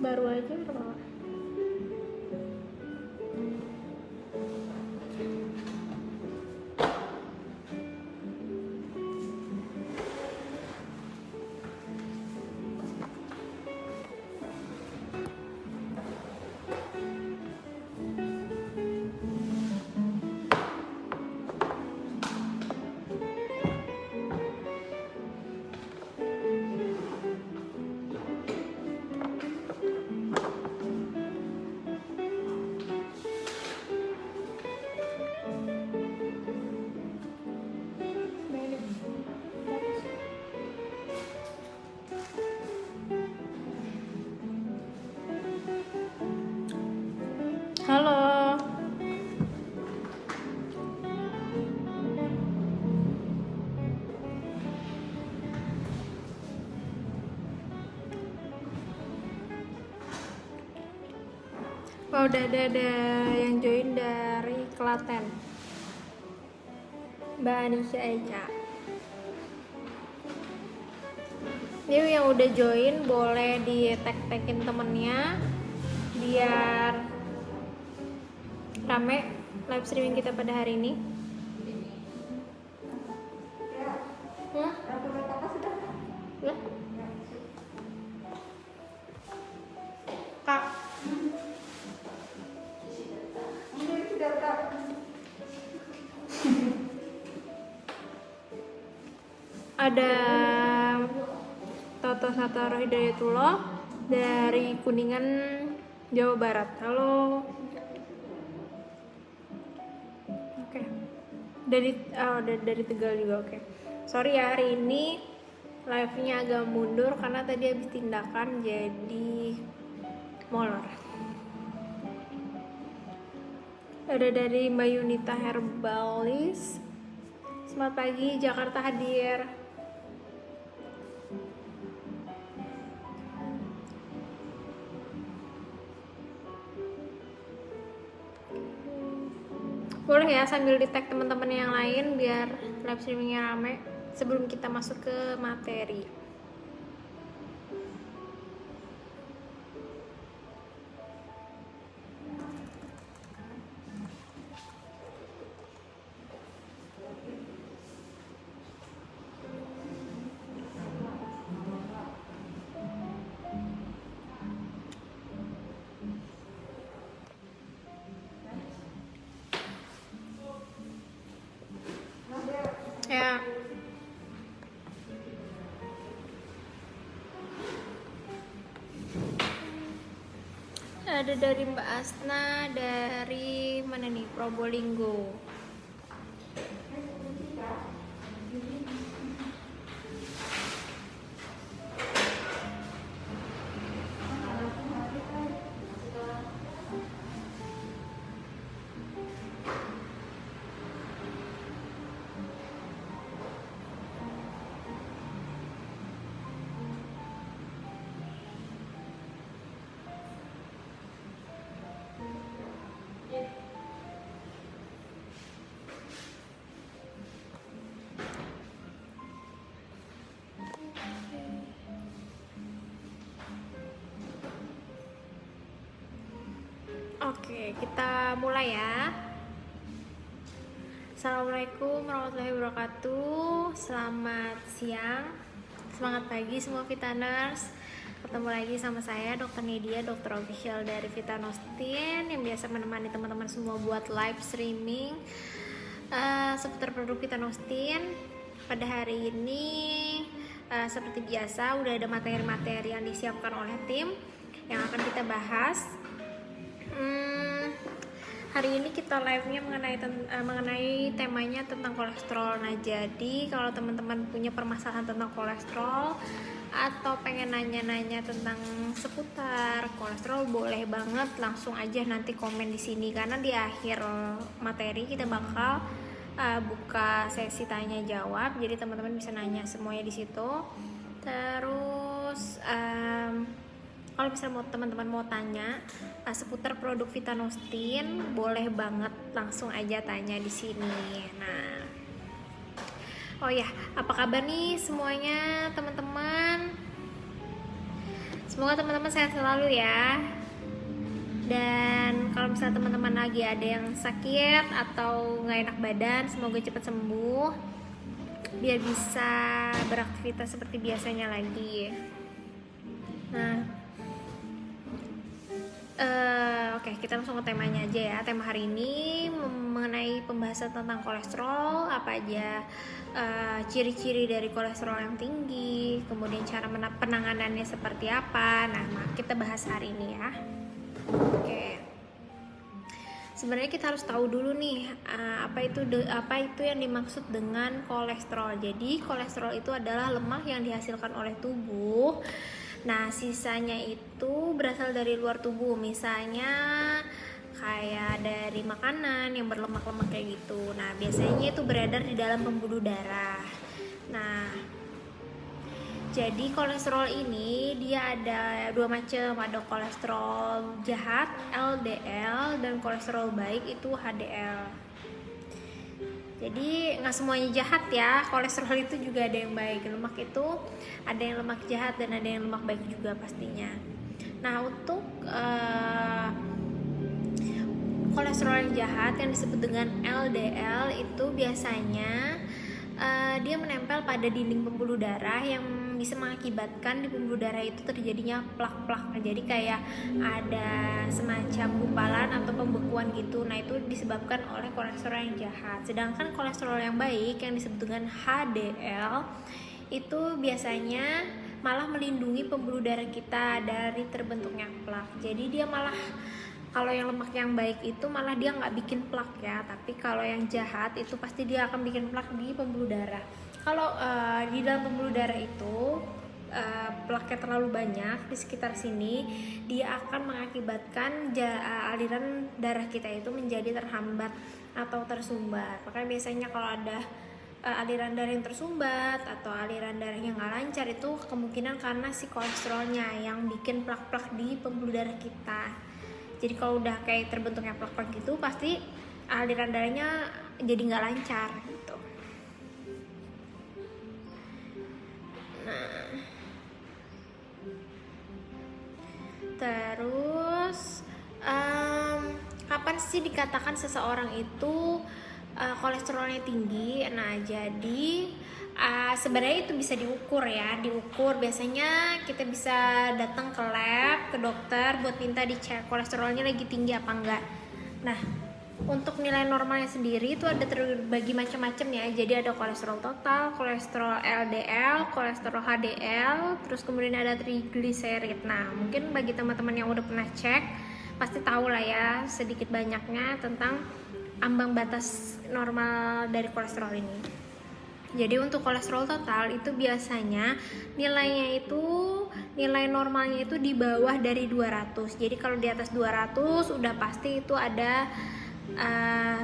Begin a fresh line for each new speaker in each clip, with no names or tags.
Baru aja berapa? Halo. Oh, udah ada yang join dari Klaten. Mbak Anisha Eca. Ini yang udah join boleh di tag-tagin temennya biar rame live streaming kita pada hari ini. Ya? Kak. Ada Toto Sataro Hidayatullah dari Kuningan, Jawa Barat. Halo. Oke. Dari Tegal juga, oke. Sorry ya, hari ini live-nya agak mundur karena tadi habis tindakan jadi molor. Ada dari Mbak Yunita Herbalis. Selamat pagi, Jakarta hadir. Boleh ya sambil di tag teman-teman yang lain biar live streamingnya rame sebelum kita masuk ke materi. Ya. Ada dari Mbak Asna dari mana nih? Probolinggo. Oke, kita mulai ya. Assalamualaikum warahmatullahi wabarakatuh. Selamat siang, semangat pagi semua Vitaners. Ketemu lagi sama saya Dr. Nidia, dokter official dari Vitanostin yang biasa menemani teman-teman semua buat live streaming seputar produk Vitanostin. Pada hari ini seperti biasa udah ada materi-materi yang disiapkan oleh tim yang akan kita bahas. Hari ini kita live-nya mengenai temanya tentang kolesterol. Nah, jadi kalau teman-teman punya permasalahan tentang kolesterol atau pengen nanya-nanya tentang seputar kolesterol, boleh banget langsung aja nanti komen di sini karena di akhir materi kita bakal buka sesi tanya jawab. Jadi teman-teman bisa nanya semuanya di situ. Terus kalau misalnya teman-teman mau tanya seputar produk Vitanostin, boleh banget langsung aja tanya di sini. Nah, oh ya, apa kabar nih semuanya teman-teman? Semoga teman-teman sehat selalu ya. Dan kalau misalnya teman-teman lagi ada yang sakit atau nggak enak badan, semoga cepat sembuh biar bisa beraktivitas seperti biasanya lagi. Nah, oke, kita langsung ke temanya aja ya. Tema hari ini mengenai pembahasan tentang kolesterol, apa aja ciri-ciri dari kolesterol yang tinggi, kemudian cara penanganannya seperti apa. Nah, kita bahas hari ini ya. Oke. Sebenarnya kita harus tahu dulu nih apa itu yang dimaksud dengan kolesterol. Jadi kolesterol itu adalah lemak yang dihasilkan oleh tubuh. Nah, sisanya itu berasal dari luar tubuh, misalnya kayak dari makanan yang berlemak-lemak kayak gitu. Nah, biasanya itu beredar di dalam pembuluh darah. Nah, jadi kolesterol ini dia ada dua macam, ada kolesterol jahat LDL dan kolesterol baik itu HDL. Jadi nggak semuanya jahat ya, kolesterol itu juga ada yang baik. Lemak itu ada yang lemak jahat dan ada yang lemak baik juga pastinya. Nah, untuk kolesterol yang jahat yang disebut dengan LDL itu biasanya dia menempel pada dinding pembuluh darah yang bisa mengakibatkan di pembuluh darah itu terjadinya plak-plak. Jadi kayak ada semacam gumpalan atau pembekuan gitu. Nah, itu disebabkan oleh kolesterol yang jahat. Sedangkan kolesterol yang baik yang disebut dengan HDL itu biasanya malah melindungi pembuluh darah kita dari terbentuknya plak. Jadi dia malah, kalau yang lemak yang baik itu malah dia nggak bikin plak ya, tapi kalau yang jahat itu pasti dia akan bikin plak di pembuluh darah. Kalau di dalam pembuluh darah itu plaknya terlalu banyak di sekitar sini, dia akan mengakibatkan aliran darah kita itu menjadi terhambat atau tersumbat. Makanya biasanya kalau ada aliran darah yang tersumbat atau aliran darahnya nggak lancar, itu kemungkinan karena si kolesterolnya yang bikin plak-plak di pembuluh darah kita. Jadi kalau udah kayak terbentuknya plak-plak gitu, pasti aliran darahnya jadi nggak lancar gitu. Nah, terus kapan sih dikatakan seseorang itu kolesterolnya tinggi? Nah, jadi sebenarnya itu bisa diukur ya, biasanya kita bisa datang ke lab, ke dokter buat minta dicek kolesterolnya lagi tinggi apa enggak. Nah, untuk nilai normalnya sendiri itu ada terbagi macam-macam ya. Jadi ada kolesterol total, kolesterol LDL, kolesterol HDL, terus kemudian ada trigliserid. Nah, mungkin bagi teman-teman yang udah pernah cek pasti tahu lah ya sedikit banyaknya tentang ambang batas normal dari kolesterol ini. Jadi untuk kolesterol total itu biasanya nilai normalnya itu di bawah dari 200. Jadi kalau di atas 200 udah pasti itu ada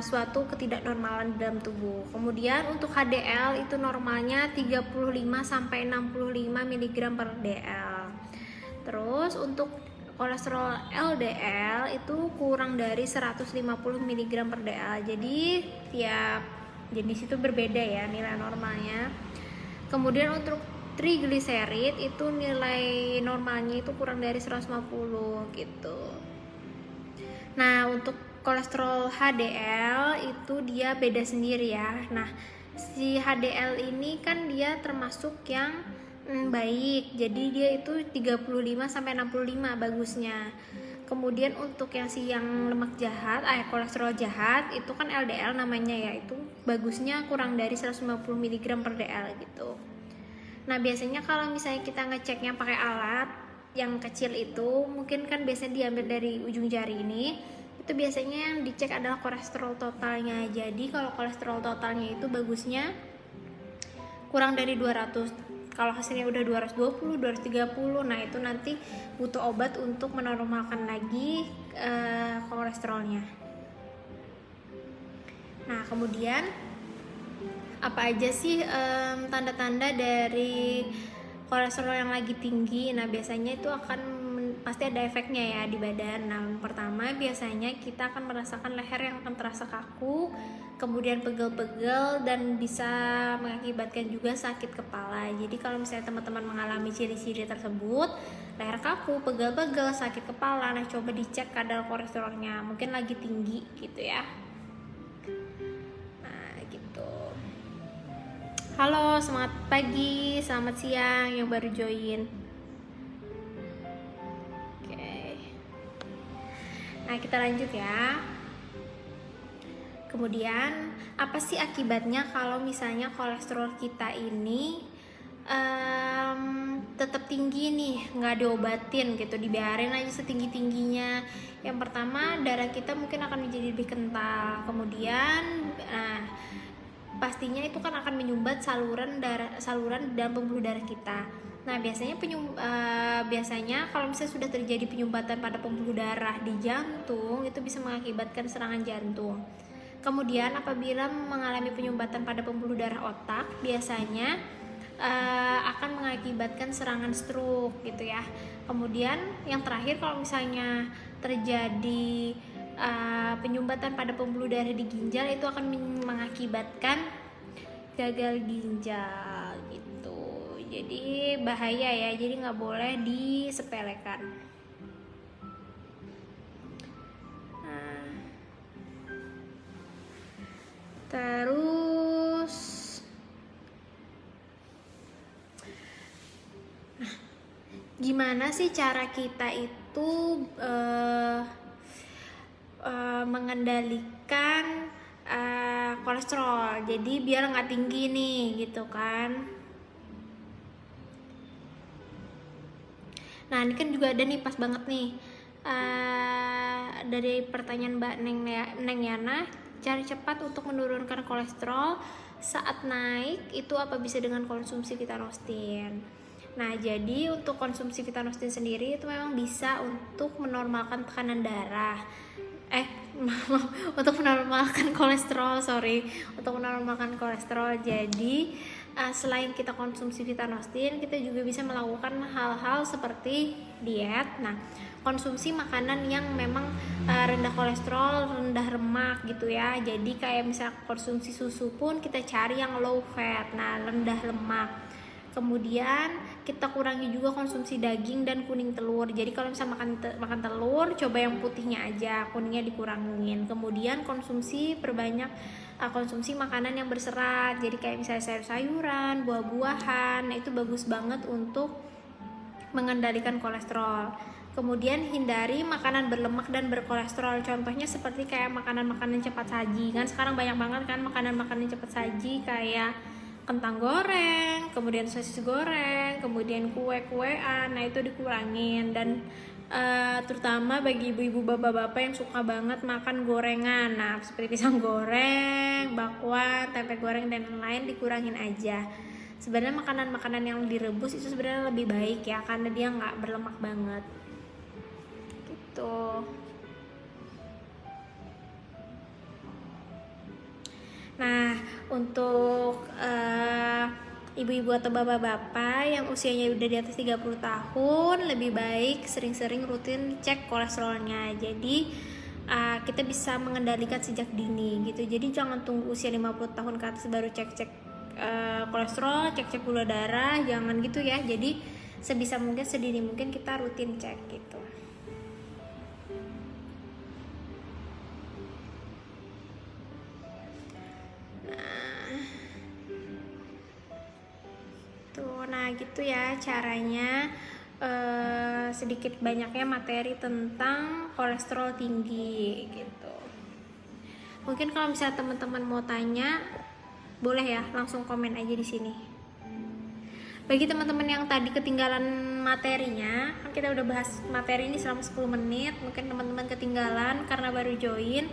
suatu ketidaknormalan dalam tubuh. Kemudian untuk HDL itu normalnya 35 sampai 65 mg per dl. Terus untuk kolesterol LDL itu kurang dari 150 mg per dl. Jadi tiap jenis itu berbeda ya nilai normalnya. Kemudian untuk trigliserid itu nilai normalnya itu kurang dari 150 gitu. Nah, untuk kolesterol HDL itu dia beda sendiri ya. Nah, si HDL ini kan dia termasuk yang baik. Jadi dia itu 35 sampai 65 bagusnya. Kemudian untuk yang lemak jahat, kolesterol jahat itu kan LDL namanya ya, itu bagusnya kurang dari 150 mg per dl gitu. Nah, biasanya kalau misalnya kita ngeceknya pakai alat yang kecil itu, mungkin kan biasanya diambil dari ujung jari ini, itu biasanya yang dicek adalah kolesterol totalnya. Jadi kalau kolesterol totalnya itu bagusnya kurang dari 200. Kalau hasilnya udah 220, 230, nah itu nanti butuh obat untuk menormalkan lagi kolesterolnya. Nah, kemudian apa aja sih tanda-tanda dari kolesterol yang lagi tinggi? Nah, biasanya itu akan pasti ada efeknya ya di badan. Nah, pertama biasanya kita akan merasakan leher yang akan terasa kaku, kemudian pegel-pegel, dan bisa mengakibatkan juga sakit kepala. Jadi kalau misalnya teman-teman mengalami ciri-ciri tersebut, leher kaku, pegel-pegel, sakit kepala, nah coba dicek kadar kolesterolnya, mungkin lagi tinggi gitu ya. Nah gitu. Halo, semangat pagi, selamat siang yang baru join. Nah, kita lanjut ya. Kemudian, apa sih akibatnya kalau misalnya kolesterol kita ini tetap tinggi nih, nggak diobatin gitu, dibiarin aja setinggi-tingginya? Yang pertama, darah kita mungkin akan menjadi lebih kental. Kemudian, pastinya itu kan akan menyumbat saluran dan pembuluh darah kita. Nah, biasanya kalau misalnya sudah terjadi penyumbatan pada pembuluh darah di jantung, itu bisa mengakibatkan serangan jantung. Kemudian apabila mengalami penyumbatan pada pembuluh darah otak, biasanya akan mengakibatkan serangan stroke gitu ya. Kemudian yang terakhir, kalau misalnya terjadi penyumbatan pada pembuluh darah di ginjal, itu akan mengakibatkan gagal ginjal gitu. Jadi bahaya ya, jadi nggak boleh disepelekan. Nah, terus gimana sih cara kita itu mengendalikan kolesterol, jadi biar nggak tinggi nih gitu kan. Nah, ini kan juga ada nih, pas banget nih, dari pertanyaan Mbak Neng Yana, cara cepat untuk menurunkan kolesterol saat naik itu apa? Bisa dengan konsumsi Vitanostin. Nah, jadi untuk konsumsi Vitanostin sendiri itu memang bisa untuk menormalkan tekanan darah. Untuk menormalkan kolesterol, untuk menormalkan kolesterol. Jadi selain kita konsumsi Vitanostin, kita juga bisa melakukan hal-hal seperti diet. Nah, konsumsi makanan yang memang rendah kolesterol, rendah lemak gitu ya. Jadi kayak misalnya konsumsi susu pun kita cari yang low fat, nah rendah lemak. Kemudian kita kurangi juga konsumsi daging dan kuning telur. Jadi kalau misalnya makan telur, coba yang putihnya aja, kuningnya dikurangin. Kemudian perbanyak konsumsi makanan yang berserat. Jadi kayak misalnya sayur-sayuran, buah-buahan, nah itu bagus banget untuk mengendalikan kolesterol. Kemudian hindari makanan berlemak dan berkolesterol. Contohnya seperti kayak makanan-makanan cepat saji. Kan sekarang banyak banget kan makanan-makanan cepat saji, kayak kentang goreng, kemudian sosis goreng, kemudian kue-kuean. Nah itu dikurangin. Dan terutama bagi ibu-ibu, bapak-bapak yang suka banget makan gorengan, nah seperti pisang goreng, bakwan, tempe goreng, dan lain-lain, dikurangin aja. Sebenarnya makanan-makanan yang direbus itu sebenarnya lebih baik ya, karena dia nggak berlemak banget gitu. Nah, untuk ibu-ibu atau bapak-bapak yang usianya udah di atas 30 tahun, lebih baik sering-sering rutin cek kolesterolnya. Jadi kita bisa mengendalikan sejak dini gitu. Jadi jangan tunggu usia 50 tahun ke atas baru cek-cek kolesterol, cek-cek gula darah, jangan gitu ya. Jadi sebisa mungkin, sedini mungkin kita rutin cek gitu. Nah gitu ya caranya, sedikit banyaknya materi tentang kolesterol tinggi gitu. Mungkin kalau misalnya teman-teman mau tanya, boleh ya langsung komen aja di sini. Bagi teman-teman yang tadi ketinggalan materinya, kan kita udah bahas materi ini selama 10 menit, mungkin teman-teman ketinggalan karena baru join.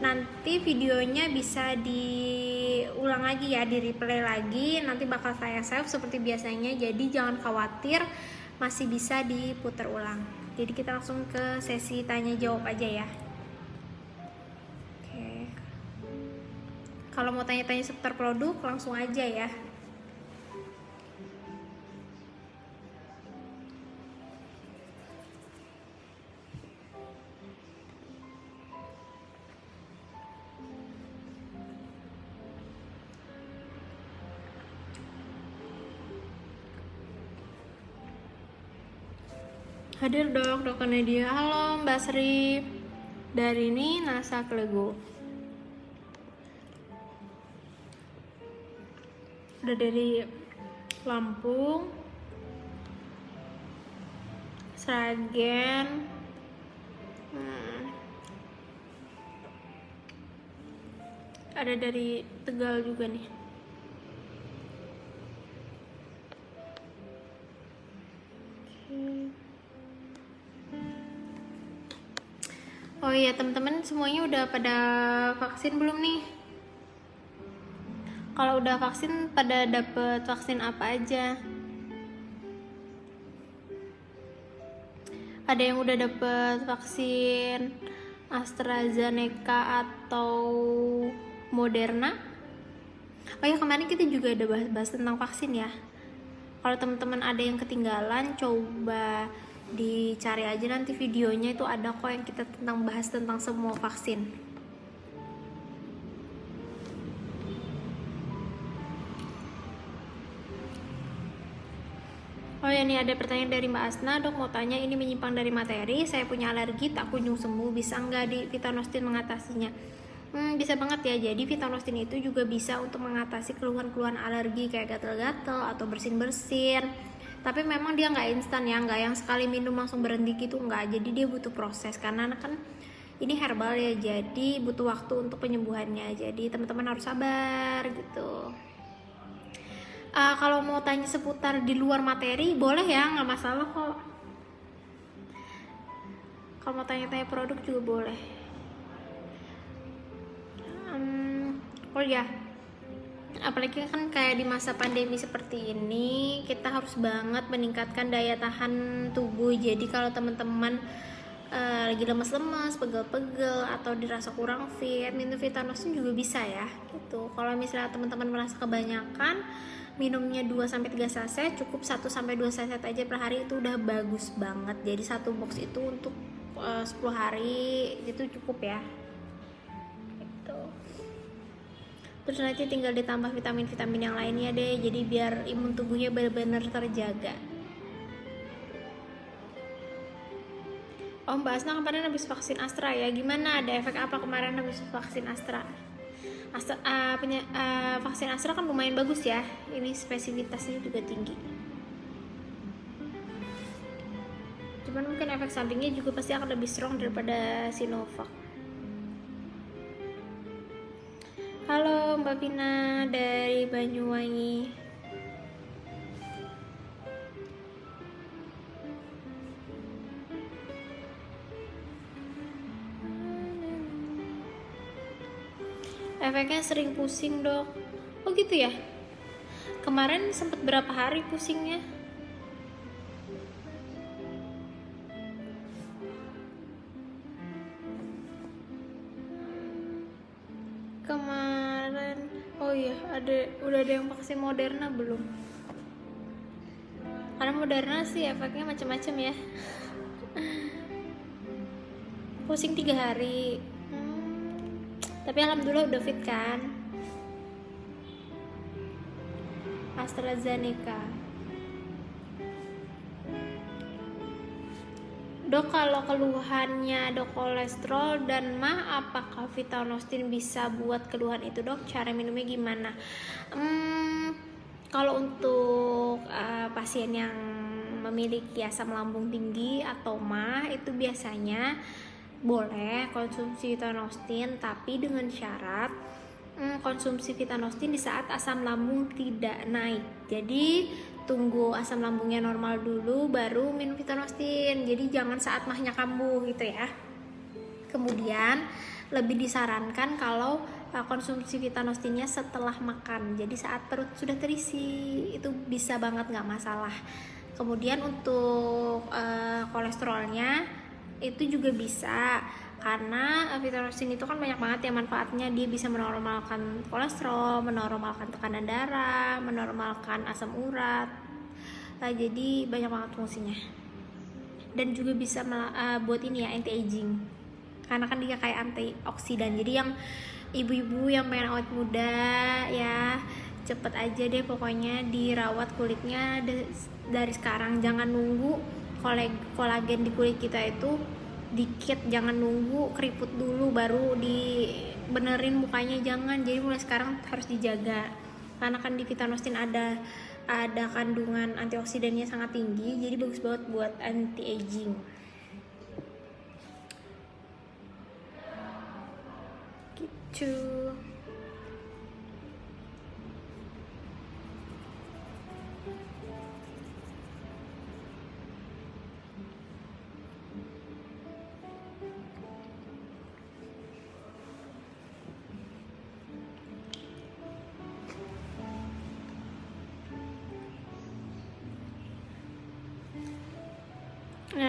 Nanti videonya bisa diulang lagi ya, di replay lagi, nanti bakal saya save seperti biasanya. Jadi jangan khawatir, masih bisa diputar ulang. Jadi kita langsung ke sesi tanya jawab aja ya. Oke. Kalau mau tanya-tanya seputar produk, langsung aja ya. Hadir dok, Dokter Nadia. Halo Mbak Sri. Dari ini Nasa Klego. Udah dari Lampung, Sragen, ada dari Tegal juga nih. Oh iya teman-teman, semuanya udah pada vaksin belum nih? Kalau udah vaksin, pada dapet vaksin apa aja? Ada yang udah dapet vaksin AstraZeneca atau Moderna? Oh ya, kemarin kita juga ada bahas tentang vaksin ya. Kalau teman-teman ada yang ketinggalan, coba dicari aja nanti videonya, itu ada kok yang kita bahas tentang semua vaksin. Oh ya, nih ada pertanyaan dari Mbak Asna. Dok, mau tanya, ini menyimpang dari materi, saya punya alergi tak kunjung sembuh, bisa nggak di Vitanostin mengatasinya? Bisa banget ya. Jadi Vitanostin itu juga bisa untuk mengatasi keluhan-keluhan alergi kayak gatal-gatal atau bersin-bersin. Tapi memang dia nggak instan ya, nggak yang sekali minum langsung berhenti gitu, nggak. Jadi dia butuh proses, karena kan ini herbal ya, jadi butuh waktu untuk penyembuhannya. Jadi teman-teman harus sabar gitu. Kalau mau tanya seputar di luar materi, boleh ya, nggak masalah kok. Kalau mau tanya-tanya produk juga boleh. Oh ya, apalagi kan kayak di masa pandemi seperti ini, kita harus banget meningkatkan daya tahan tubuh. Jadi kalau teman-teman lagi lemes-lemes, pegel-pegel, atau dirasa kurang fit, minum Vitanostin juga bisa ya gitu. Kalau misalnya teman-teman merasa kebanyakan, minumnya 2-3 saset, cukup 1-2 saset aja per hari, itu udah bagus banget. Jadi satu box itu untuk 10 hari itu cukup ya gitu. Terus nanti tinggal ditambah vitamin-vitamin yang lainnya deh, jadi biar imun tubuhnya benar-benar terjaga. Oh, Mbak Asna kemarin habis vaksin Astra ya, gimana, ada efek apa kemarin habis vaksin Astra? Vaksin Astra kan lumayan bagus ya, ini spesifitasnya juga tinggi. Cuman mungkin efek sampingnya juga pasti akan lebih strong daripada Sinovac. Halo Mbak Vina dari Banyuwangi. Efeknya sering pusing dok. Oh gitu ya. Kemarin sempat berapa hari pusingnya? Kemarin, oh iya, udah ada yang vaksin Moderna belum? Karena Moderna sih efeknya macam-macam ya. Pusing 3 hari. Tapi alhamdulillah udah fit kan. AstraZeneca. Dok, kalau keluhannya ada kolesterol dan mah, apakah Vitanostin bisa buat keluhan itu dok? Cara minumnya gimana? Kalau untuk pasien yang memiliki asam lambung tinggi atau mah, itu biasanya boleh konsumsi Vitanostin, tapi dengan syarat konsumsi Vitanostin di saat asam lambung tidak naik. Jadi tunggu asam lambungnya normal dulu baru minum Vitanostin. Jadi jangan saat mahnya kambuh gitu ya. Kemudian lebih disarankan kalau konsumsi Vitanostinnya setelah makan. Jadi saat perut sudah terisi, itu bisa banget, nggak masalah. Kemudian untuk kolesterolnya itu juga bisa, karena Vitanostin itu kan banyak banget ya manfaatnya. Dia bisa menormalkan kolesterol, menormalkan tekanan darah, menormalkan asam urat. Jadi banyak banget fungsinya. Dan juga bisa buat ini ya, anti aging, karena kan dia kayak antioksidan. Jadi yang ibu-ibu yang pengen awet muda ya, cepet aja deh pokoknya dirawat kulitnya dari sekarang. Jangan nunggu kolagen di kulit kita itu dikit, jangan nunggu keriput dulu baru dibenerin mukanya, jangan. Jadi mulai sekarang harus dijaga karena kan di Vitanostin ada kandungan antioksidannya sangat tinggi, jadi bagus banget buat anti aging gitu.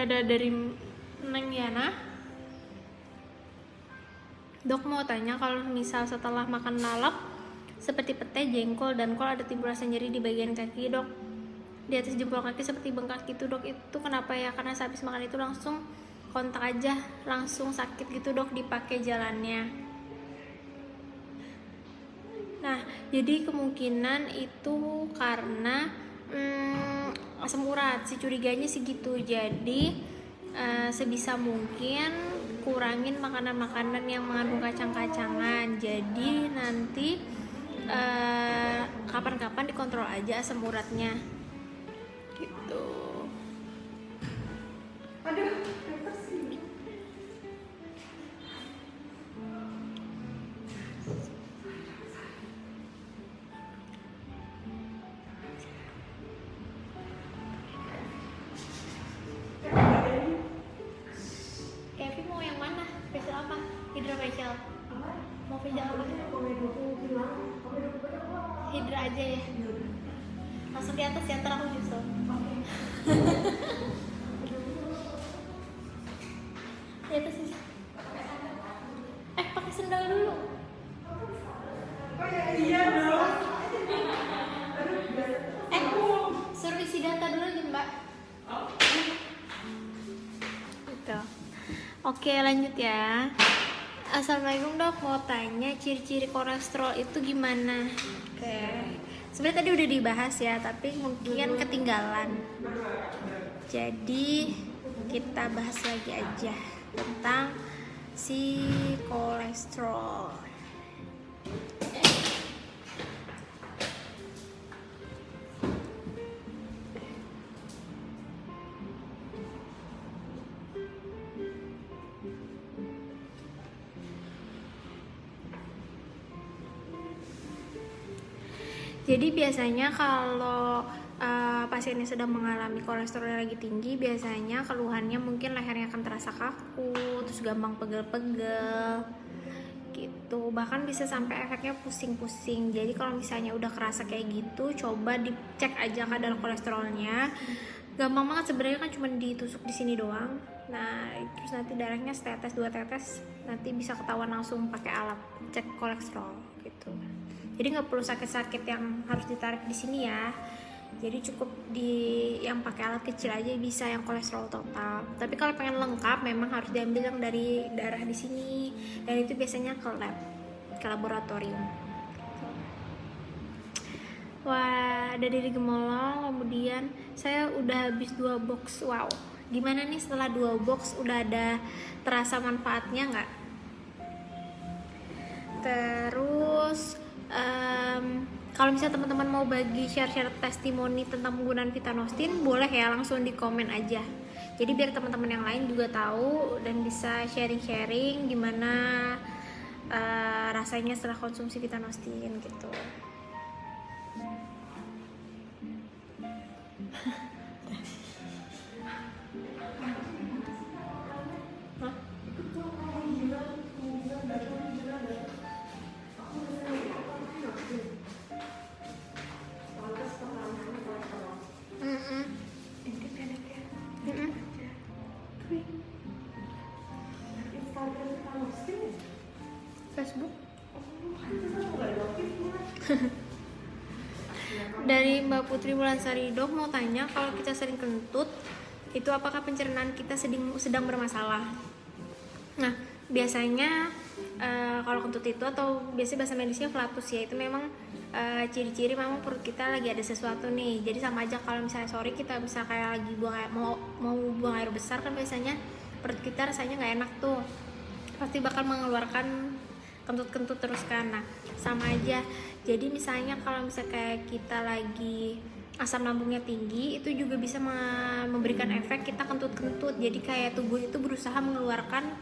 Ada dari Neng Yana. Dok mau tanya, kalau misal setelah makan lalap seperti pete, jengkol, dan kol ada timbul rasa nyeri di bagian kaki dok, di atas jempol kaki seperti bengkak gitu dok, itu kenapa ya? Karena habis makan itu langsung kontak aja, langsung sakit gitu dok, dipakai jalannya. Nah jadi kemungkinan itu karena asam urat, si curiganya sih gitu. Jadi sebisa mungkin kurangin makanan-makanan yang mengandung kacang-kacangan. Jadi nanti kapan-kapan dikontrol aja asam uratnya gitu. Aduh, facial. Mau facial apa? Hidra aja ya. Langsung di atas ya, ntar aku nyusul. Di atas sih. Pakai sendal dulu. Oh ya, iya dong. Suruh isi data dulu aja mbak. Gitu. Oke lanjut ya. Assalamualaikum dok, mau tanya ciri-ciri kolesterol itu gimana? Oke, sebenarnya tadi udah dibahas ya, tapi mungkin ketinggalan. Jadi kita bahas lagi aja tentang si kolesterol. Jadi biasanya kalau pasien yang sedang mengalami kolesterol yang lagi tinggi, biasanya keluhannya mungkin lehernya akan terasa kaku, terus gampang pegel-pegel gitu. Bahkan bisa sampai efeknya pusing-pusing. Jadi kalau misalnya udah kerasa kayak gitu, coba dicek aja kadar kolesterolnya. Gampang banget sebenarnya, kan cuma ditusuk di sini doang. Nah, terus nanti darahnya setetes 2 tetes, nanti bisa ketahuan langsung pakai alat cek kolesterol gitu. Jadi nggak perlu sakit-sakit yang harus ditarik di sini ya. Jadi cukup di yang pakai alat kecil aja bisa yang kolesterol total. Tapi kalau pengen lengkap memang harus diambil yang dari darah di sini, dan itu biasanya ke lab, ke laboratorium. Wah, ada dari Gemolong. Kemudian saya udah habis 2 box. Wow, gimana nih setelah 2 box udah ada terasa manfaatnya nggak? Terus kalau misalnya teman-teman mau bagi share testimoni tentang penggunaan Vitanostin, boleh ya, langsung di komen aja. Jadi biar teman-teman yang lain juga tahu dan bisa sharing-sharing gimana rasanya setelah konsumsi Vitanostin gitu. Facebook. Dari Mbak Putri Wulansari, dok mau tanya, kalau kita sering kentut itu apakah pencernaan kita sedang bermasalah? Nah biasanya kalau kentut itu, atau biasanya bahasa medisnya flatus ya, itu memang ciri-ciri memang perut kita lagi ada sesuatu nih. Jadi sama aja kalau misalnya sore kita bisa kayak lagi buang air, mau buang air besar kan biasanya perut kita rasanya nggak enak tuh, pasti bakal mengeluarkan kentut-kentut terus kan. Nah sama aja, jadi misalnya kalau misalnya kayak kita lagi asam lambungnya tinggi, itu juga bisa memberikan efek kita kentut-kentut. Jadi kayak tubuh itu berusaha mengeluarkan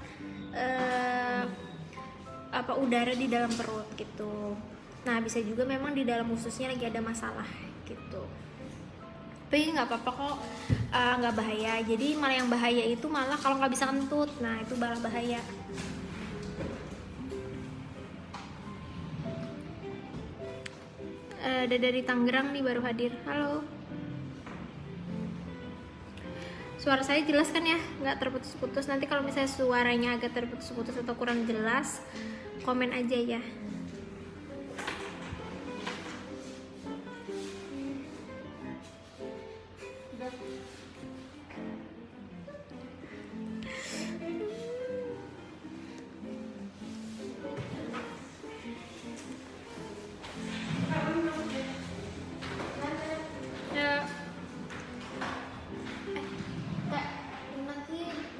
udara di dalam perut gitu. Nah bisa juga memang di dalam ususnya lagi ada masalah gitu. Tapi nggak apa-apa kok, nggak bahaya. Jadi malah yang bahaya itu malah kalau nggak bisa kentut. Nah itu malah bahaya. Ada dari Tangerang nih baru hadir. Halo. Suara saya jelas kan ya? Nggak terputus-putus. Nanti kalau misalnya suaranya agak terputus-putus atau kurang jelas, komen aja ya.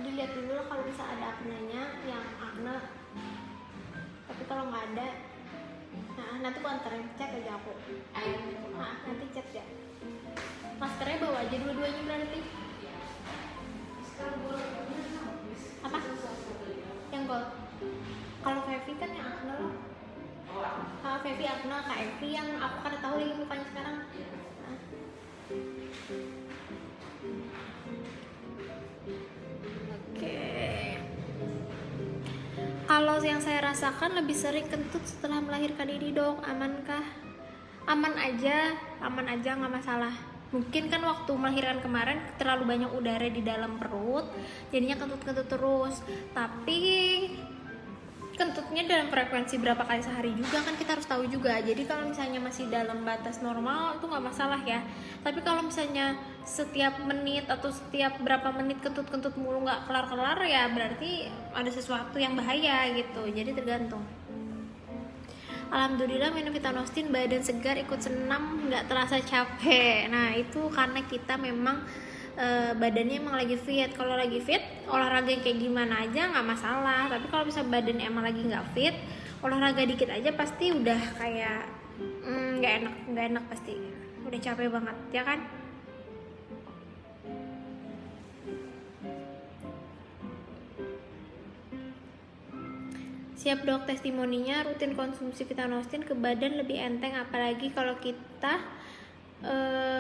Dilihat dulu lah kalau bisa ada aknenya, yang akne. Tapi kalau nggak ada, nah nanti aku anterin, chat aja aku. Nah, nanti chat ya. Maskernya bawa aja dua-duanya berarti. Apa? Yang gold. Kalau Fevi kan yang akne loh. Fevi akne, Kak Evi yang aku kan tahu lagi mukanya sekarang. Nah. Kalau yang saya rasakan lebih sering kentut setelah melahirkan ini dok, amankah? Aman aja nggak masalah. Mungkin kan waktu melahirkan kemarin terlalu banyak udara di dalam perut, jadinya kentut-kentut terus. Tapi kentutnya dalam frekuensi berapa kali sehari juga kan kita harus tahu juga. Jadi kalau misalnya masih dalam batas normal itu nggak masalah ya. Tapi kalau misalnya setiap menit atau setiap berapa menit kentut-kentut mulu nggak kelar-kelar, ya berarti ada sesuatu yang bahaya gitu. Jadi tergantung. Alhamdulillah minum Vitanostin, badan segar, ikut senam, nggak terasa capek. Nah itu karena kita memang badannya emang lagi fit. Kalau lagi fit, olahraga kayak gimana aja nggak masalah. Tapi kalau bisa badannya emang lagi nggak fit, olahraga dikit aja pasti udah kayak nggak enak pasti. Udah capek banget ya kan. Siap dok, testimoninya rutin konsumsi Vitanostin ke badan lebih enteng, apalagi kalau kita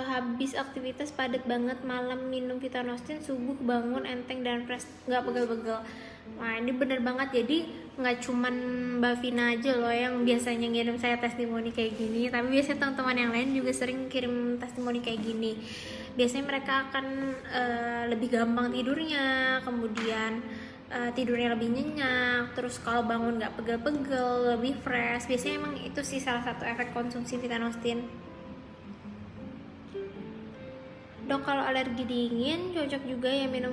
habis aktivitas padat banget, malam minum Vitanostin, subuh bangun enteng dan fresh, nggak pegel-pegel. Nah ini bener banget. Jadi nggak cuman Mbak Vina aja loh yang biasanya ngirim saya testimoni kayak gini, tapi biasanya teman-teman yang lain juga sering kirim testimoni kayak gini. Biasanya mereka akan lebih gampang tidurnya, kemudian tidurnya lebih nyenyak, terus kalau bangun nggak pegel-pegel, lebih fresh. Biasanya emang itu sih salah satu efek konsumsi Vitanostin. Dok, kalau alergi dingin cocok juga ya minum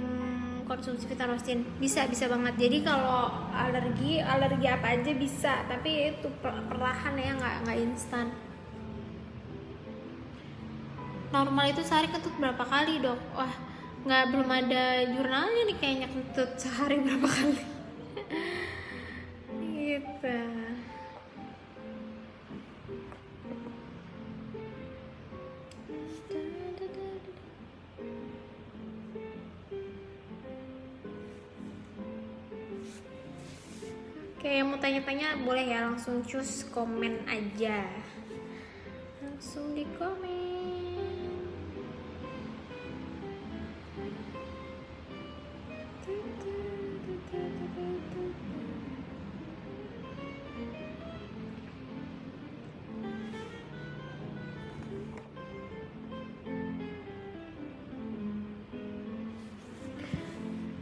konsumsi Vitanostin? Bisa banget. Jadi kalau alergi apa aja bisa, tapi itu perlahan ya, nggak instan. Normal itu sehari kentut berapa kali dok? Wah, belum ada jurnalnya nih kayaknya kentut sehari berapa kali. Gitu. Oke, yang mau tanya-tanya boleh ya, langsung cus komen aja. Langsung di komen.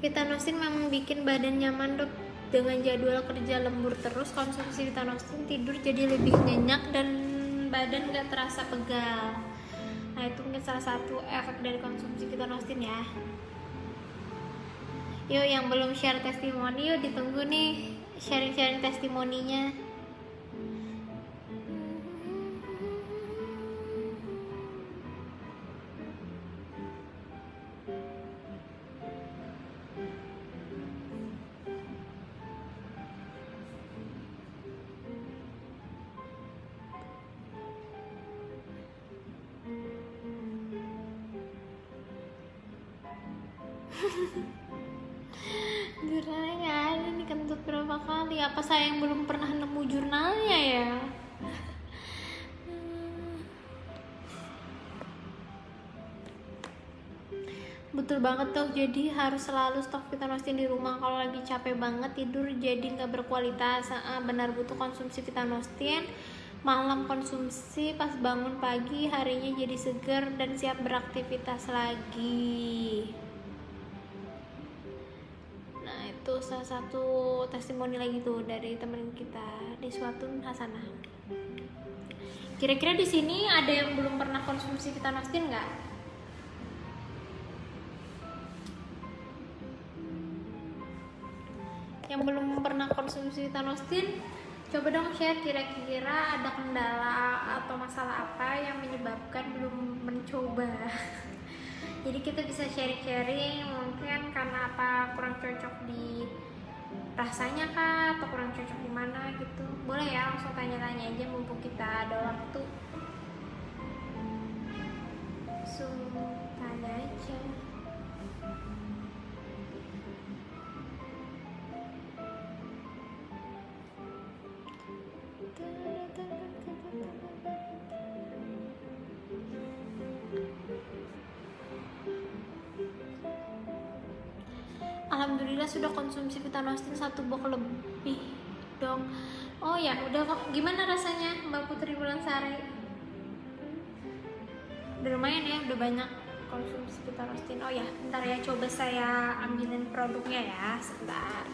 Vitanostin memang bikin badan nyaman dok. Dengan jadwal kerja lembur terus, konsumsi Vitanostin, tidur jadi lebih nyenyak dan badan gak terasa pegal. Nah itu mungkin salah satu efek dari konsumsi Vitanostin ya. Yuk yang belum share testimoni, yuk ditunggu nih sharing-sharing testimoninya. nih, apa saya yang belum pernah nemu jurnalnya ya? Betul banget dok, jadi harus selalu stok Vitanostin di rumah. Kalau lagi capek banget tidur jadi nggak berkualitas. Benar, butuh konsumsi Vitanostin. Malam konsumsi, pas bangun pagi harinya jadi seger dan siap beraktivitas lagi. Nah itu salah satu testimoni lagi tuh dari temen kita di Suatun Hasanah. Kira-kira di sini ada yang belum pernah konsumsi Vitanostin nggak? Yang belum pernah konsumsi Vitanostin, coba dong share kira-kira ada kendala atau masalah apa yang menyebabkan belum mencoba. Jadi kita bisa sharing-sharing, mungkin karena apa, kurang cocok di rasanya kah, atau kurang cocok di mana gitu. Boleh ya, langsung tanya-tanya aja mumpung kita ada waktu. Langsung tanya aja. Alhamdulillah sudah konsumsi Vitanostin 1 box lebih dong. Oh ya, udah kok. Gimana rasanya Mbak Putri Bulansari? Udah lumayan ya, udah banyak konsumsi Vitanostin. Oh ya, bentar ya, coba saya ambilin produknya ya, sebentar.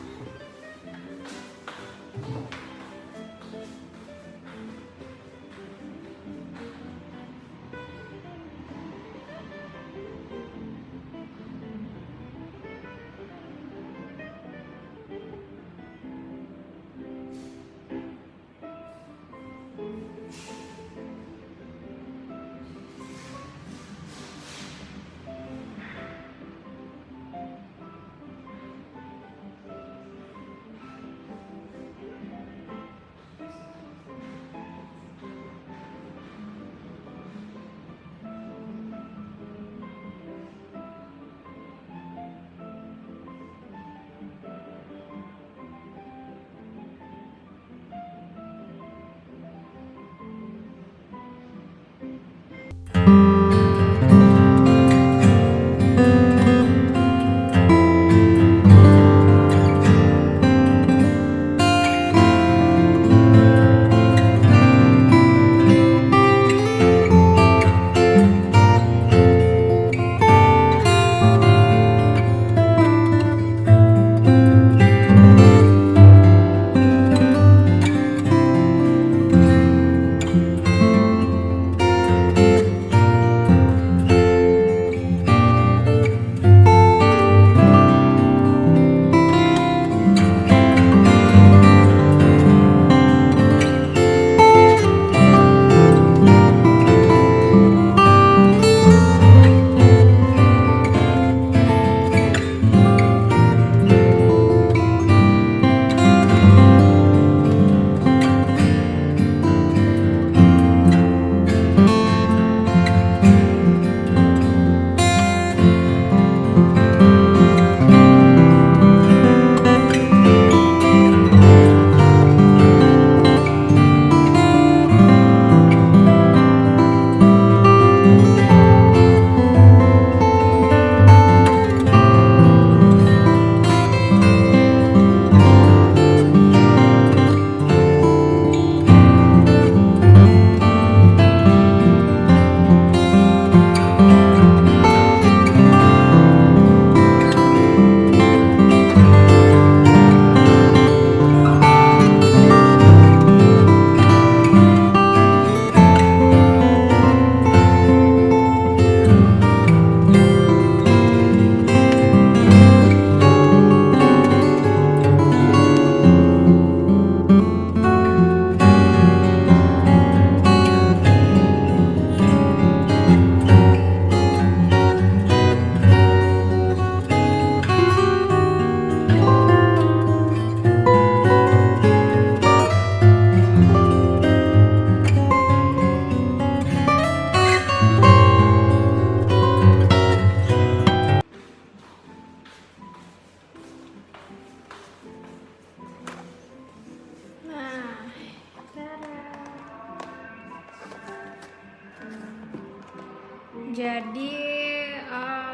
Jadi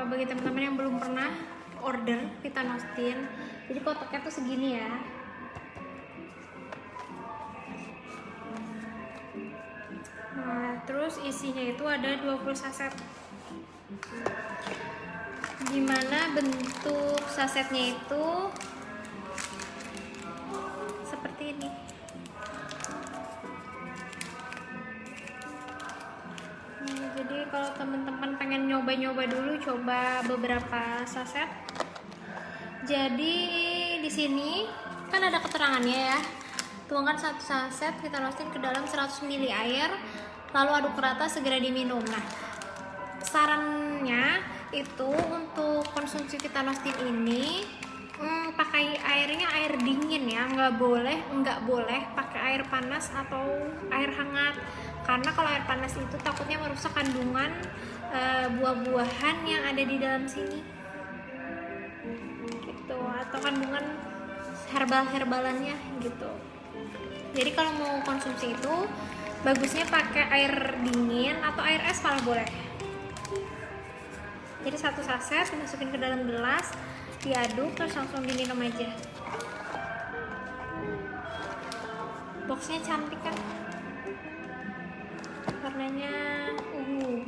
bagi teman-teman yang belum pernah order Vitanostin, jadi kotaknya tuh segini ya. Nah, terus isinya itu ada 20 saset. Dimana bentuk sasetnya itu seperti ini. Jadi kalau teman-teman pengen nyoba-nyoba dulu, coba beberapa saset. Jadi di sini kan ada keterangannya ya. Tuangkan 1 saset Vitanostin ke dalam 100 ml air, lalu aduk rata, segera diminum. Nah, sarannya itu untuk konsumsi Vitanostin ini pakai airnya air dingin ya, nggak boleh pakai air panas atau air hangat, karena kalau air panas itu takutnya merusak kandungan buah-buahan yang ada di dalam sini gitu, atau kandungan herbalannya gitu. Jadi kalau mau konsumsi itu bagusnya pakai air dingin atau air es malah boleh. Jadi 1 saset dimasukin ke dalam gelas, diaduk, terus langsung diminum aja. Boxnya cantik kan, warnanya ungu.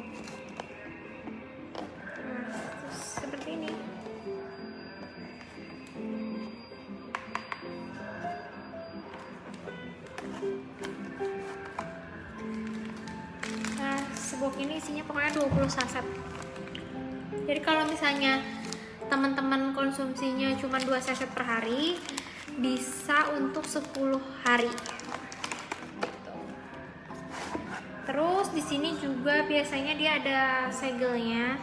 Nah, terus seperti ini. Nah, sebox ini isinya pokoknya 20 saset. Jadi kalau misalnya teman-teman konsumsinya cuma 2 saset per hari, bisa untuk 10 hari. Terus di sini juga biasanya dia ada segelnya.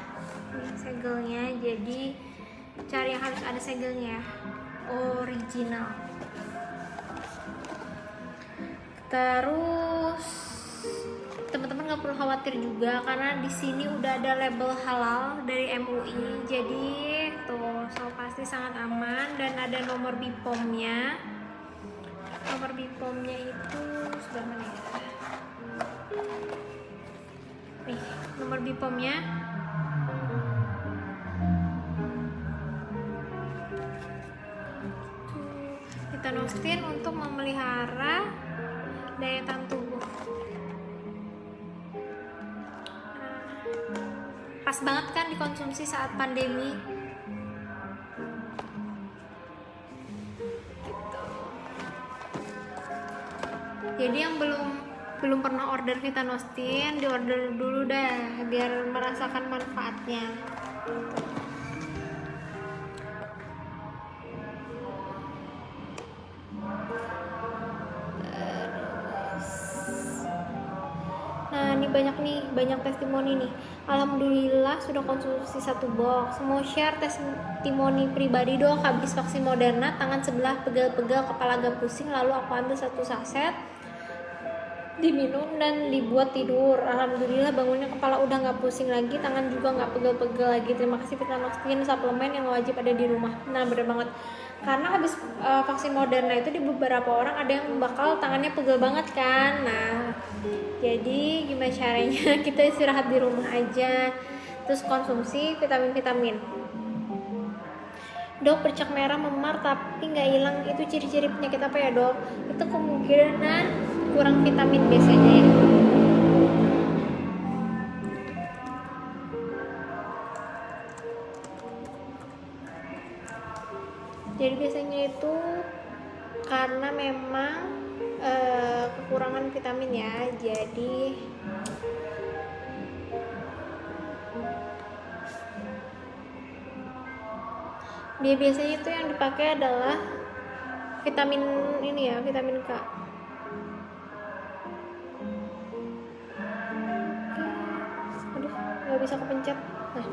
Ini segelnya, jadi cari yang harus ada segelnya, original. Terus teman-teman nggak perlu khawatir juga karena di sini udah ada label halal dari MUI, jadi tuh pasti sangat aman, dan ada nomor BPOM-nya. Nomor BPOM-nya itu sebelah mana ya? Nih, nomor BPOM-nya Vitanostin untuk memelihara daya tahan tubuh. Pas banget kan dikonsumsi saat pandemi gitu. Jadi yang belum pernah order Vitanostin, diorder dulu dah biar merasakan manfaatnya. Nah, ini banyak testimoni nih. Alhamdulillah sudah konsumsi 1 box. Mau share testimoni pribadi dong. Habis vaksin Moderna, tangan sebelah pegal-pegal, kepala agak pusing, lalu aku ambil 1 saset, diminum dan dibuat tidur. Alhamdulillah bangunnya kepala udah nggak pusing lagi, tangan juga nggak pegal-pegal lagi. Terima kasih Vitanostin, suplemen yang wajib ada di rumah. Nah, bener banget. Karena habis vaksin Moderna itu di beberapa orang ada yang bakal tangannya pegel banget kan. Nah, jadi gimana caranya? Kita istirahat di rumah aja, terus konsumsi vitamin-vitamin. Dok, bercak merah memar tapi nggak hilang, itu ciri-ciri penyakit apa ya dok? Itu kemungkinan kurang vitamin biasanya ya. Jadi biasanya itu karena memang kekurangan vitamin ya. Jadi dia biasanya itu yang dipakai adalah vitamin ini ya, vitamin K. Aduh, nggak bisa kepencet. Nah,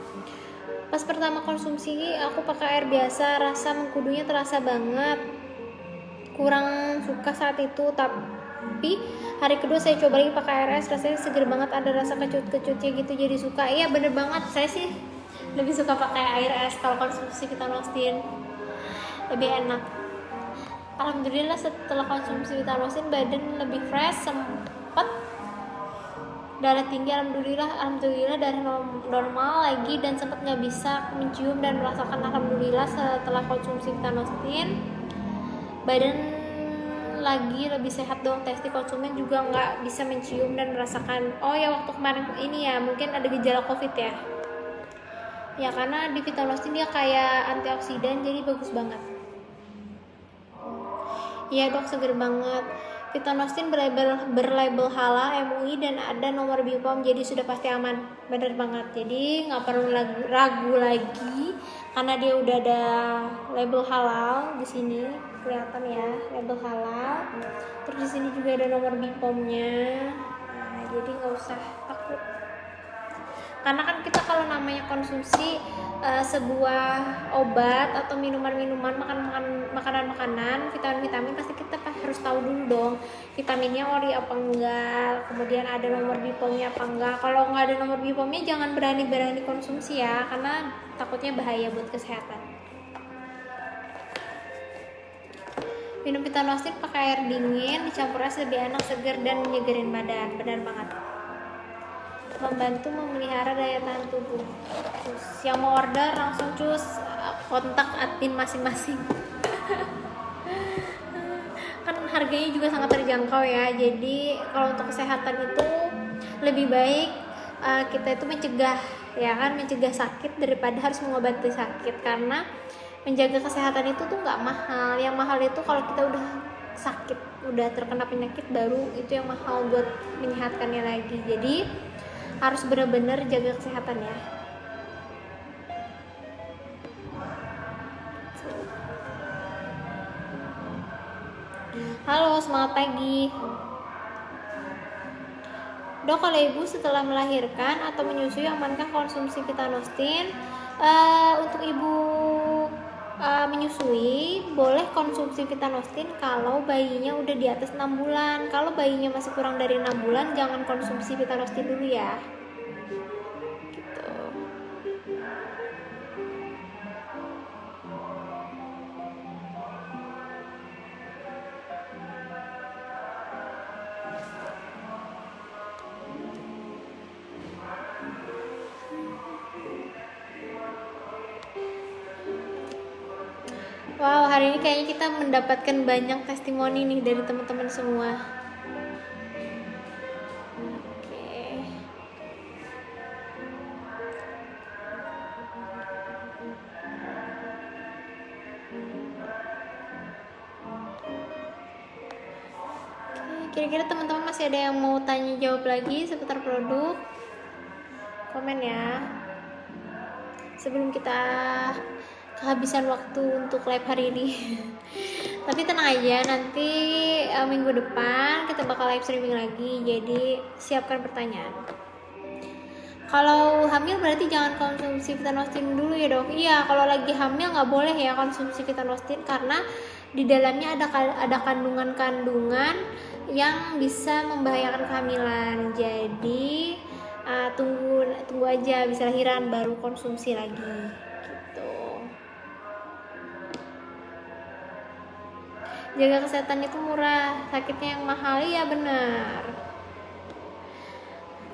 pas pertama konsumsi aku pakai air biasa, rasa mengkudunya terasa banget, kurang suka saat itu. Tapi hari kedua saya coba lagi pakai air es, rasanya seger banget, ada rasa kecut-kecutnya gitu, jadi suka. Iya bener banget, saya sih lebih suka pakai air es kalau konsumsi Vitanostin, lebih enak. Alhamdulillah setelah konsumsi Vitanostin badan lebih fresh, sempet darah tinggi, alhamdulillah darah normal lagi, dan sempat nggak bisa mencium dan merasakan, alhamdulillah setelah konsumsi Vitanostin badan lagi lebih sehat dong. Testi konsumen juga nggak bisa mencium dan merasakan. Oh ya, waktu kemarin ini ya mungkin ada gejala COVID ya karena di Vitanostin dia kayak antioksidan, jadi bagus banget. Iya dok, seger banget. Vitanostin berlabel halal MUI dan ada nomor BPOM, jadi sudah pasti aman. Bener banget, jadi nggak perlu ragu lagi karena dia udah ada label halal. Di sini kelihatan ya label halal, terus di sini juga ada nomor BPOM-nya. Nah, jadi nggak usah takut, karena kan kita kalau namanya konsumsi sebuah obat atau minuman-minuman, makanan-makanan, vitamin-vitamin, pasti kita harus tahu dulu dong vitaminnya ori apa enggak, kemudian ada nomor BPOM-nya apa enggak. Kalau nggak ada nomor BPOM-nya jangan berani-berani konsumsi ya, karena takutnya bahaya buat kesehatan. Minum Vitanostin pakai air dingin dicampur es lebih enak, segar dan menyegerin badan. Benar banget, membantu memelihara daya tahan tubuh. Terus yang mau order langsung kontak admin masing-masing. Kan harganya juga sangat terjangkau ya, jadi kalau untuk kesehatan itu lebih baik kita itu mencegah sakit daripada harus mengobati sakit, karena menjaga kesehatan itu tuh nggak mahal. Yang mahal itu kalau kita udah sakit, udah terkena penyakit, baru itu yang mahal buat menyehatkannya lagi. Jadi harus benar-benar jaga kesehatan ya. Halo, semangat pagi. Dok, kalau ibu setelah melahirkan atau menyusui, amankah konsumsi Vitanostin? Untuk ibu menyusui boleh konsumsi Vitanostin kalau bayinya udah di atas 6 bulan. Kalau bayinya masih kurang dari 6 bulan, jangan konsumsi Vitanostin dulu ya. Gitu. Wow, hari ini kayaknya kita mendapatkan banyak testimoni nih dari teman-teman semua. Kira-kira teman-teman masih ada yang mau tanya jawab lagi seputar produk? Komen ya, sebelum kita kehabisan waktu untuk live hari ini. Tapi tenang aja, nanti minggu depan kita bakal live streaming lagi, jadi siapkan pertanyaan. Kalau hamil berarti jangan konsumsi Vitanostin dulu ya dok? Iya, kalau lagi hamil nggak boleh ya konsumsi Vitanostin, karena di dalamnya ada kandungan-kandungan yang bisa membahayakan kehamilan. Jadi tunggu aja bisa lahiran baru konsumsi lagi gitu. Jaga kesehatan itu murah, sakitnya yang mahal. Iya benar,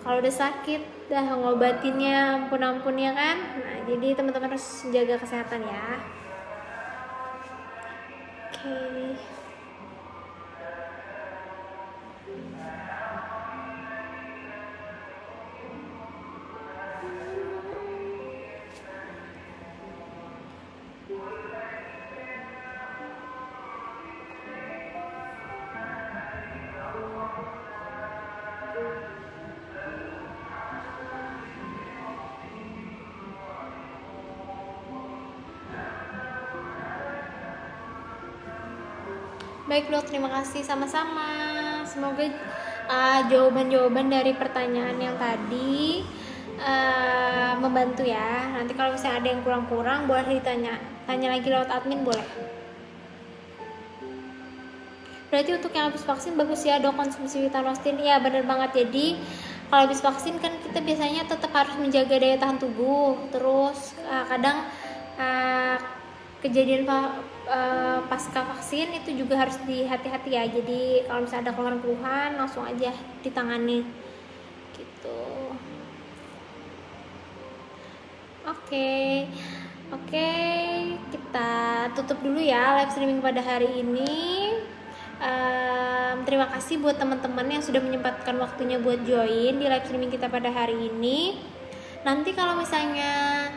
kalau udah sakit dah ngobatinnya ampun ya kan. Nah, jadi teman-teman harus jaga kesehatan ya. Oke. Baik dok, terima kasih, sama-sama. Semoga jawaban-jawaban dari pertanyaan yang tadi membantu ya. Nanti kalau misalnya ada yang kurang-kurang boleh tanya lagi lewat admin, boleh. Berarti untuk yang habis vaksin bagus ya dok konsumsi Vitanostin. Iya bener banget. Jadi kalau habis vaksin kan kita biasanya tetap harus menjaga daya tahan tubuh. Terus kadang kejadian pasca vaksin itu juga harus dihati-hati ya. Jadi kalau misalnya ada keluhan-keluhan langsung aja ditangani gitu. gitu. Oke, kita tutup dulu ya live streaming pada hari ini. Terima kasih buat teman-teman yang sudah menyempatkan waktunya buat join di live streaming kita pada hari ini. Nanti kalau misalnya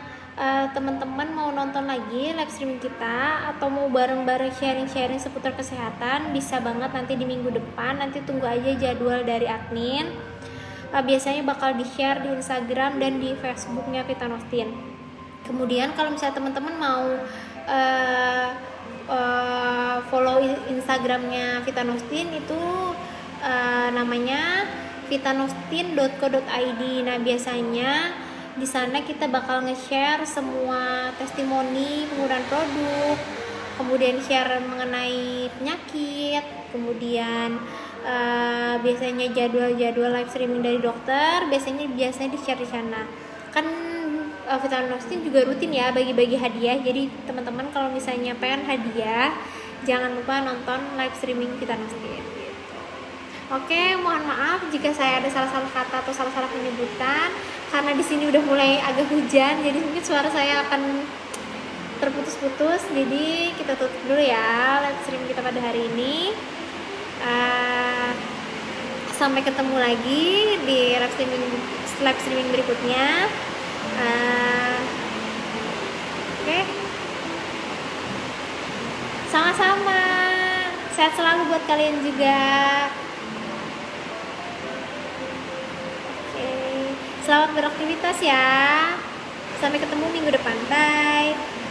teman-teman mau nonton lagi live streaming kita atau mau bareng-bareng sharing-sharing seputar kesehatan, bisa banget nanti di minggu depan. Nanti tunggu aja jadwal dari admin. Biasanya bakal di-share di Instagram dan di Facebooknya Vitanostin. Kemudian kalau misalnya teman-teman mau follow Instagramnya Vitanostin, itu namanya vitanostin.co.id. Nah, biasanya di sana kita bakal nge-share semua testimoni penggunaan produk, kemudian share mengenai penyakit, kemudian biasanya jadwal live streaming dari dokter biasanya di-share di sana. Kan Vitanostin juga rutin ya bagi-bagi hadiah. Jadi teman-teman kalau misalnya pengen hadiah, jangan lupa nonton live streaming Vitanostin gitu. Oke, mohon maaf jika saya ada salah-salah kata atau salah-salah penyebutan, karena di sini udah mulai agak hujan, jadi mungkin suara saya akan terputus-putus. Jadi kita tutup dulu ya live streaming kita pada hari ini. Sampai ketemu lagi di live streaming berikutnya. Oke. Sama-sama. Sehat selalu buat kalian juga. Oke. Selamat beraktivitas ya. Sampai ketemu minggu depan. Bye.